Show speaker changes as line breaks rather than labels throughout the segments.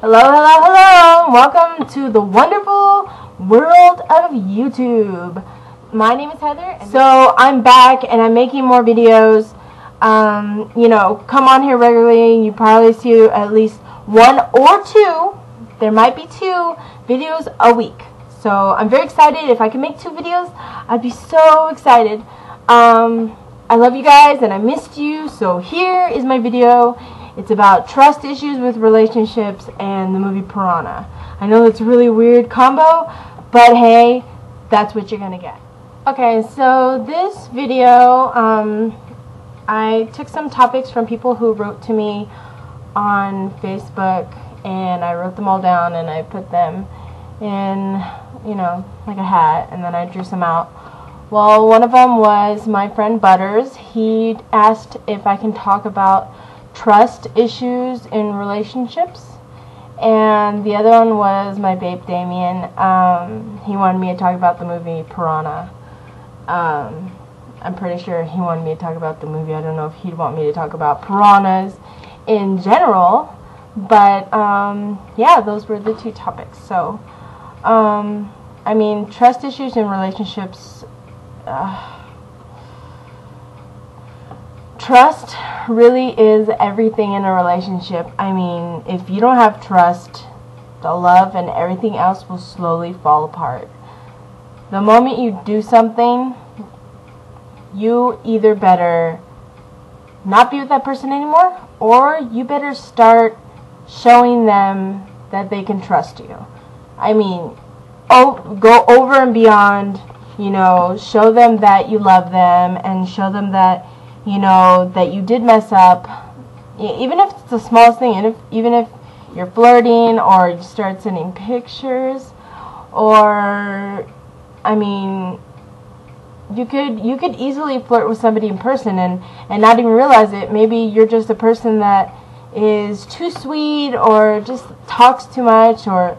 Hello, hello, hello! Welcome to the wonderful world of YouTube. My name is Heather, and so I'm back and I'm making more videos. Come on here regularly. You probably see at least one or two. There might be 2 videos a week. So I'm very excited. If I can make 2 videos, I'd be so excited. I love you guys and I missed you. So here is my video. It's about trust issues with relationships and the movie Priahna. I know it's a really weird combo, but hey, that's what you're gonna get. Okay, so this video, I took some topics from people who wrote to me on Facebook, and I wrote them all down and I put them in, like a hat, and then I drew some out. Well, one of them was my friend Butters. He asked if I can talk about trust issues in relationships, and the other one was my babe Damien. He wanted me to talk about the movie Priahna. I'm pretty sure he wanted me to talk about the movie. I don't know if he'd want me to talk about piranhas in general, but yeah, those were the 2 topics. So I mean, trust issues in relationships, trust really is everything in a relationship. I mean, if you don't have trust, the love and everything else will slowly fall apart. The moment you do something, you either better not be with that person anymore, or you better start showing them that they can trust you. I mean, go over and beyond, show them that you love them and show them that that you did mess up, even if it's the smallest thing, and even if you're flirting or you start sending pictures, or I mean, you could easily flirt with somebody in person and not even realize it. Maybe you're just a person that is too sweet, or just talks too much, or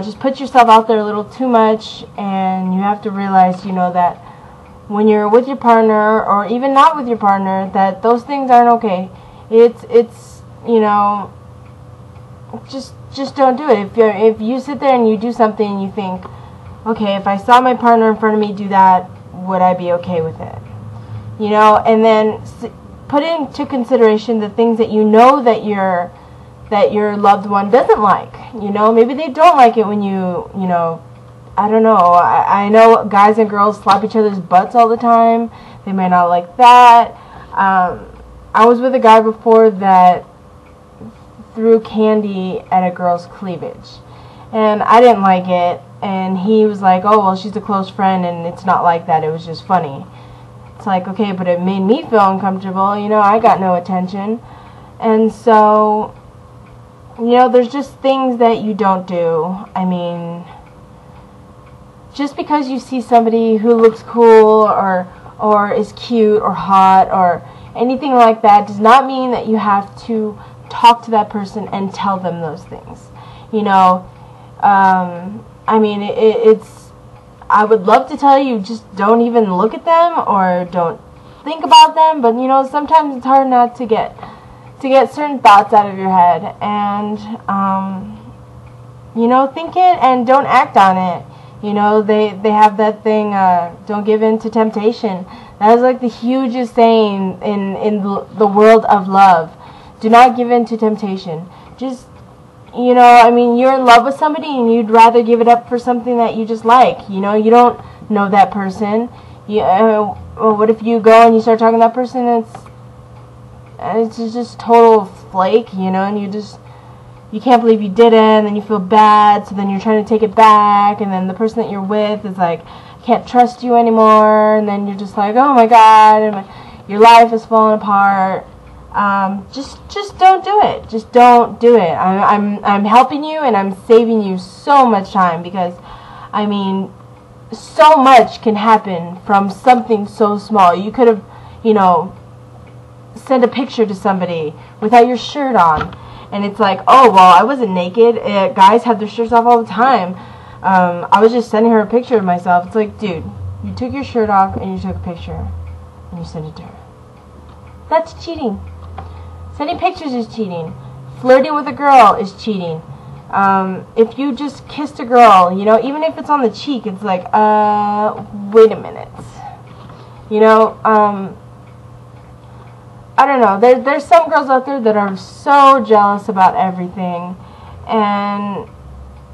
just put yourself out there a little too much, and you have to realize that when you're with your partner, or even not with your partner, that those things aren't okay. It's just don't do it. If you sit there and you do something and you think, okay, if I saw my partner in front of me do that, would I be okay with it? And then put into consideration the things that that your loved one doesn't like. Maybe they don't like it when I don't know. I know guys and girls slap each other's butts all the time. They might not like that. I was with a guy before that threw candy at a girl's cleavage, and I didn't like it. And he was like, "Oh, well, she's a close friend, and it's not like that. It was just funny." It's like, okay, but it made me feel uncomfortable. I got no attention, and so there's just things that you don't do. I mean, just because you see somebody who looks cool or is cute or hot or anything like that does not mean that you have to talk to that person and tell them those things. I mean, I would love to tell you, just don't even look at them or don't think about them, but sometimes it's hard not to get certain thoughts out of your head, and think it and don't act on it. They have that thing, don't give in to temptation. That is like the hugest saying in the world of love. Do not give in to temptation. Just, I mean, you're in love with somebody and you'd rather give it up for something that you just like. You don't know that person. Well, what if you go and you start talking to that person and it's just total flake, and you can't believe you did it, and then you feel bad, so then you're trying to take it back, and then the person that you're with is like, I can't trust you anymore, and then you're just like, oh my god, and your life is falling apart. Just don't do it. Just don't do it. I'm helping you, and I'm saving you so much time, because I mean, so much can happen from something so small. You could have, sent a picture to somebody without your shirt on, and it's like, oh, well, I wasn't naked. Guys have their shirts off all the time. I was just sending her a picture of myself. It's like, dude, you took your shirt off and you took a picture and you sent it to her. That's cheating. Sending pictures is cheating. Flirting with a girl is cheating. If you just kissed a girl, you know, even if it's on the cheek, it's like, wait a minute. You know, I don't know. There's some girls out there that are so jealous about everything. And,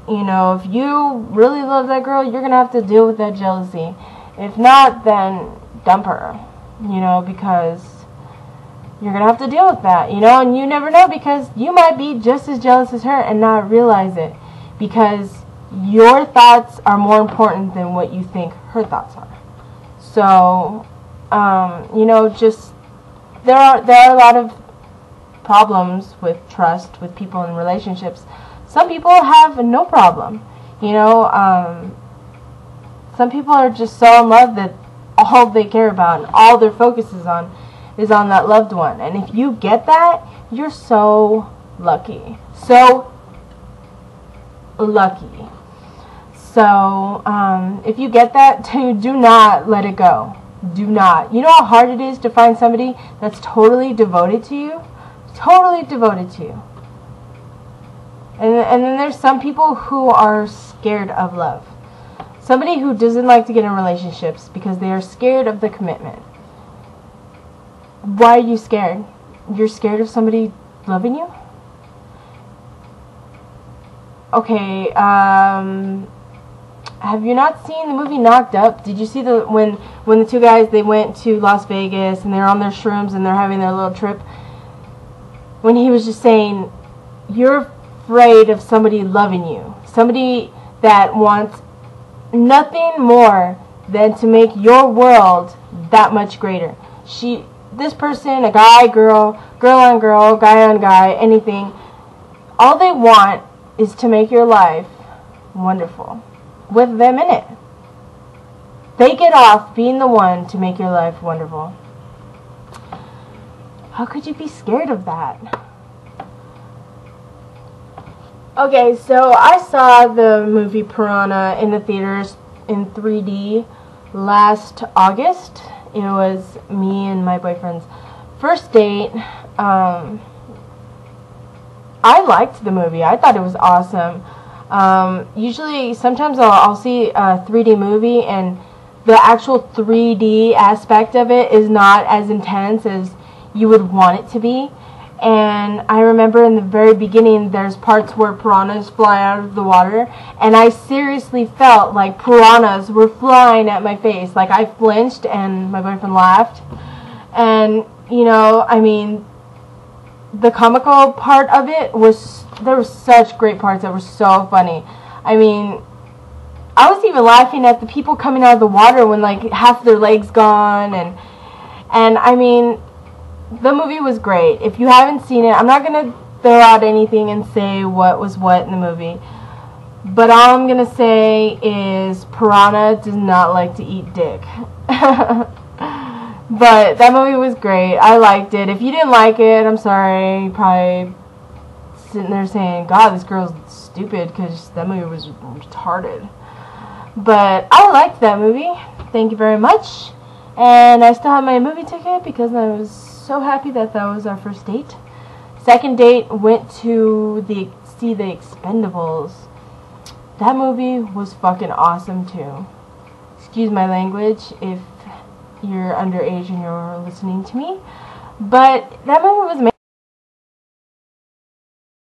you know, if you really love that girl, you're going to have to deal with that jealousy. If not, then dump her, you know, because you're going to have to deal with that, you know, and you never know, because you might be just as jealous as her and not realize it, because your thoughts are more important than what you think her thoughts are. So, you know, just, there are a lot of problems with trust with people in relationships. Some people have no problem, you know, some people are just so in love that all they care about and all their focus is on that loved one. And if you get that, you're so lucky. So lucky. So, if you get that, do not let it go. Do not. You know how hard it is to find somebody that's totally devoted to you? Totally devoted to you. And then there's some people who are scared of love. Somebody who doesn't like to get in relationships because they are scared of the commitment. Why are you scared? You're scared of somebody loving you? Okay, have you not seen the movie Knocked Up? Did you see when the two guys, they went to Las Vegas and they're on their shrooms and they're having their little trip? When he was just saying, you're afraid of somebody loving you. Somebody that wants nothing more than to make your world that much greater. This person, a guy, girl, girl on girl, guy on guy, anything, all they want is to make your life wonderful with them in it. They get off being the one to make your life wonderful. How could you be scared of that? Okay, so I saw the movie Priahna in the theaters in 3D last August. It was me and my boyfriend's first date. I liked the movie. I thought it was awesome. Usually, sometimes I'll see a 3D movie and the actual 3D aspect of it is not as intense as you would want it to be. And I remember in the very beginning, there's parts where piranhas fly out of the water, and I seriously felt like piranhas were flying at my face. Like, I flinched, and my boyfriend laughed. And, you know, I mean, the comical part of it was, there were such great parts that were so funny. I mean, I was even laughing at the people coming out of the water when, like, half their legs gone, and I mean, the movie was great. If you haven't seen it, I'm not going to throw out anything and say what was what in the movie. But all I'm going to say is Priahna does not like to eat dick. But that movie was great. I liked it. If you didn't like it, I'm sorry. You're probably sitting there saying, God, this girl's stupid because that movie was retarded. But I liked that movie. Thank you very much. And I still have my movie ticket because I was so happy that was our first date. Second date, went to see the Expendables. That movie was fucking awesome too. Excuse my language if you're underage and you're listening to me, but that movie was amazing.